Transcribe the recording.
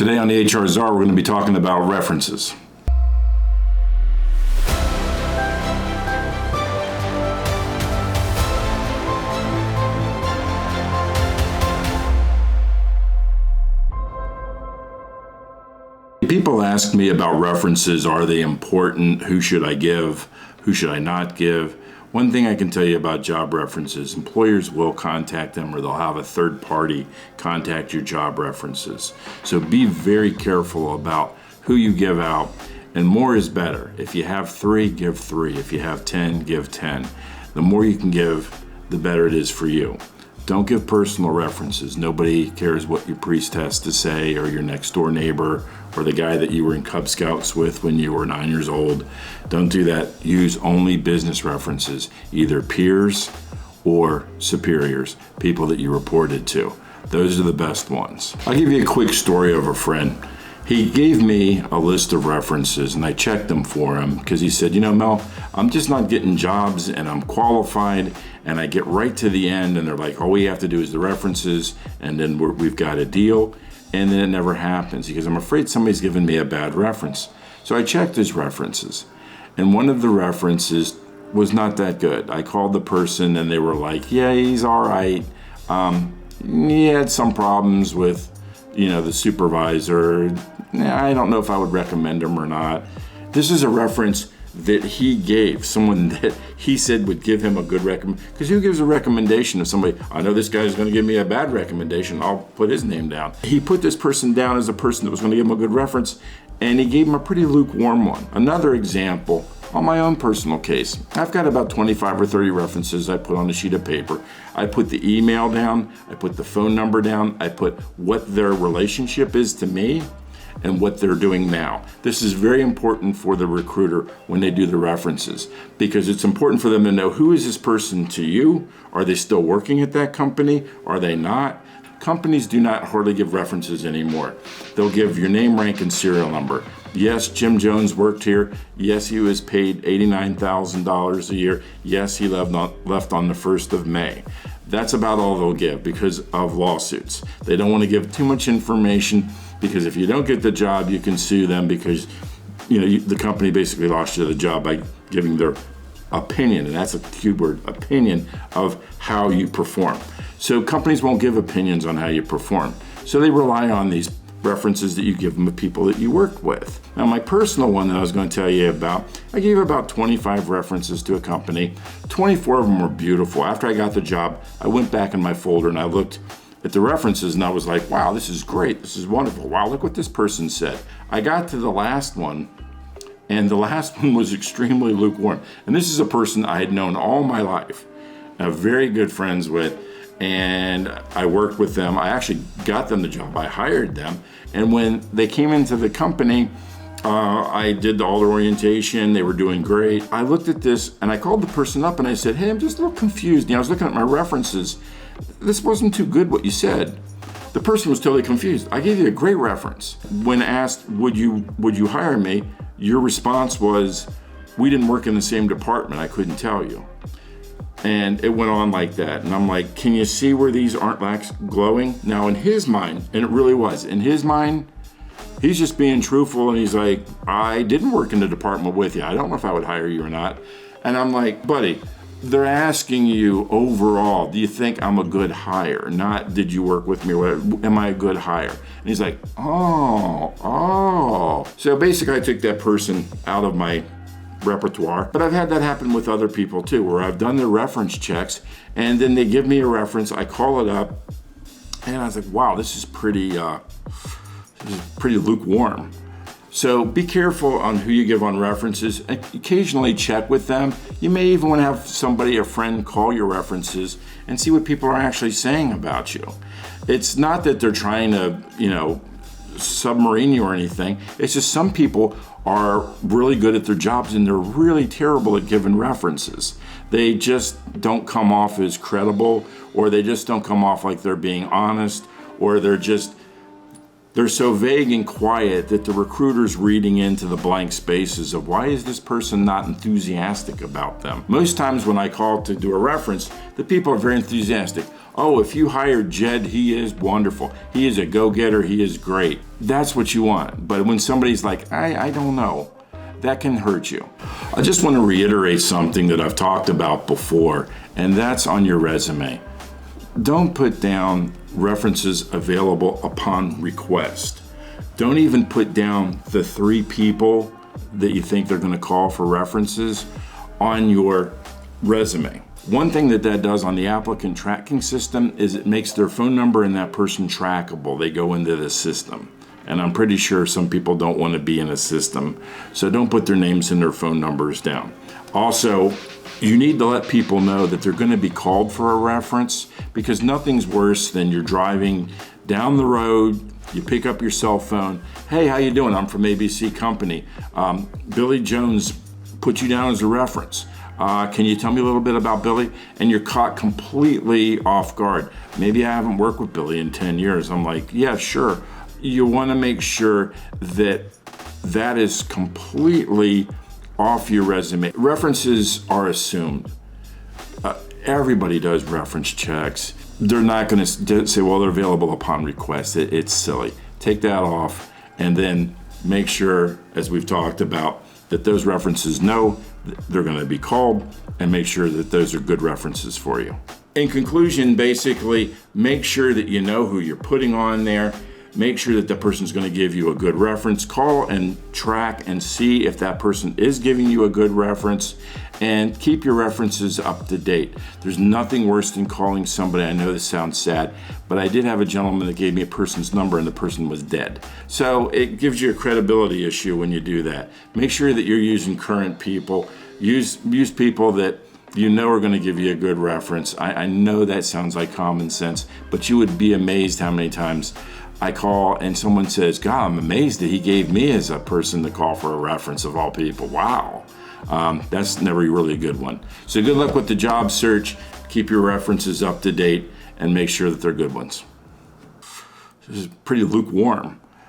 Today on the HR Czar, we're going to be talking about references. People ask me about references. Are they important? Who should I give? Who should I not give? One thing I can tell you about job references, employers will contact them or they'll have a third party contact your job references. So be very careful about who you give out, and more is better. If you have 3, give 3. If you have 10, give 10. The more you can give, the better it is for you. Don't give personal references. Nobody cares what your priest has to say, or your next door neighbor, or the guy that you were in Cub Scouts with when you were 9 years old. Don't do that. Use only business references, either peers or superiors, people that you reported to. Those are the best ones. I'll give you a quick story of a friend. He gave me a list of references and I checked them for him because he said, Mel, I'm just not getting jobs and I'm qualified, and I get right to the end and they're like, all we have to do is the references and then we've got a deal, and then it never happens because I'm afraid somebody's given me a bad reference. So I checked his references and one of the references was not that good. I called the person and they were like, yeah, he's all right. He had some problems with the supervisor. I don't know if I would recommend him or not. This is a reference that he gave, someone that he said would give him a good recommendation. Because who gives a recommendation to somebody? I know this guy's going to give me a bad recommendation. I'll put his name down. He put this person down as a person that was going to give him a good reference, and he gave him a pretty lukewarm one. Another example, on my own personal case, I've got about 25 or 30 references I put on a sheet of paper. I put the email down, I put the phone number down, I put what their relationship is to me and what they're doing now. This is very important for the recruiter when they do the references, because it's important for them to know, who is this person to you? Are they still working at that company? Are they not? Companies do not hardly give references anymore. They'll give your name, rank, and serial number. Yes, Jim Jones worked here. Yes, he was paid $89,000 a year. Yes, he left on the 1st of May. That's about all they'll give because of lawsuits. They don't want to give too much information, because if you don't get the job, you can sue them because the company basically lost you the job by giving their opinion, and that's a keyword, opinion, of how you perform. So companies won't give opinions on how you perform. So they rely on these references that you give them to people that you work with. Now, my personal one that I was going to tell you about, I gave about 25 references to a company. 24 of them were beautiful. After I got the job, I went back in my folder and I looked at the references and I was like, wow, this is great. This is wonderful. Wow, look what this person said. I got to the last one, and the last one was extremely lukewarm. And this is a person I had known all my life, very good friends with, and I worked with them. I actually got them the job. I hired them. And when they came into the company, I did all the orientation. They were doing great. I looked at this and I called the person up and I said, hey, I'm just a little confused. I was looking at my references. This wasn't too good what you said. The person was totally confused. I gave you a great reference. When asked, would you hire me? Your response was, we didn't work in the same department. I couldn't tell you. And it went on like that. And I'm like, can you see where these aren't glowing? Now in his mind, and it really was, in his mind, he's just being truthful, and he's like, I didn't work in the department with you. I don't know if I would hire you or not. And I'm like, buddy, they're asking you overall, do you think I'm a good hire? Not did you work with me or whatever, am I a good hire? And he's like, oh. So basically I took that person out of my repertoire. But I've had that happen with other people too, where I've done their reference checks and then they give me a reference, I call it up, and I was like, wow, this is pretty lukewarm. So be careful on who you give on references. Occasionally check with them. You may even want to have somebody, a friend, call your references and see what people are actually saying about you. It's not that they're trying to, submarine you or anything. It's just some people are really good at their jobs and they're really terrible at giving references. They just don't come off as credible, or they just don't come off like they're being honest, or they're so vague and quiet that the recruiter's reading into the blank spaces of, why is this person not enthusiastic about them? Most times when I call to do a reference, the people are very enthusiastic. Oh, if you hired Jed, he is wonderful. He is a go-getter. He is great. That's what you want. But when somebody's like, I don't know, that can hurt you. I just want to reiterate something that I've talked about before, and that's on your resume. Don't put down references available upon request. Don't even put down the 3 people that you think they're going to call for references on your resume. One thing that does on the applicant tracking system is it makes their phone number and that person trackable. They go into the system. And I'm pretty sure some people don't want to be in a system, so don't put their names and their phone numbers down. Also, you need to let people know that they're going to be called for a reference, because nothing's worse than you're driving down the road, you pick up your cell phone, hey, how you doing? I'm from ABC Company. Billy Jones put you down as a reference. Can you tell me a little bit about Billy? And you're caught completely off guard. Maybe I haven't worked with Billy in 10 years. I'm like, yeah, sure. You want to make sure that that is completely off your resume. References are assumed. Everybody does reference checks. They're not going to say, well, they're available upon request. It's silly. Take that off, and then make sure, as we've talked about, that those references know they're going to be called, and make sure that those are good references for you. In conclusion, basically, make sure that you know who you're putting on there. Make sure that the person's going to give you a good reference. Call and track and see if that person is giving you a good reference, and keep your references up to date. There's nothing worse than calling somebody. I know this sounds sad, but I did have a gentleman that gave me a person's number and the person was dead. So it gives you a credibility issue when you do that. Make sure that you're using current people. Use people that you know are going to give you a good reference. I know that sounds like common sense, but you would be amazed how many times I call and someone says, God, I'm amazed that he gave me as a person to call for a reference of all people. Wow. That's never really a good one. So good luck with the job search. Keep your references up to date and make sure that they're good ones. This is pretty lukewarm.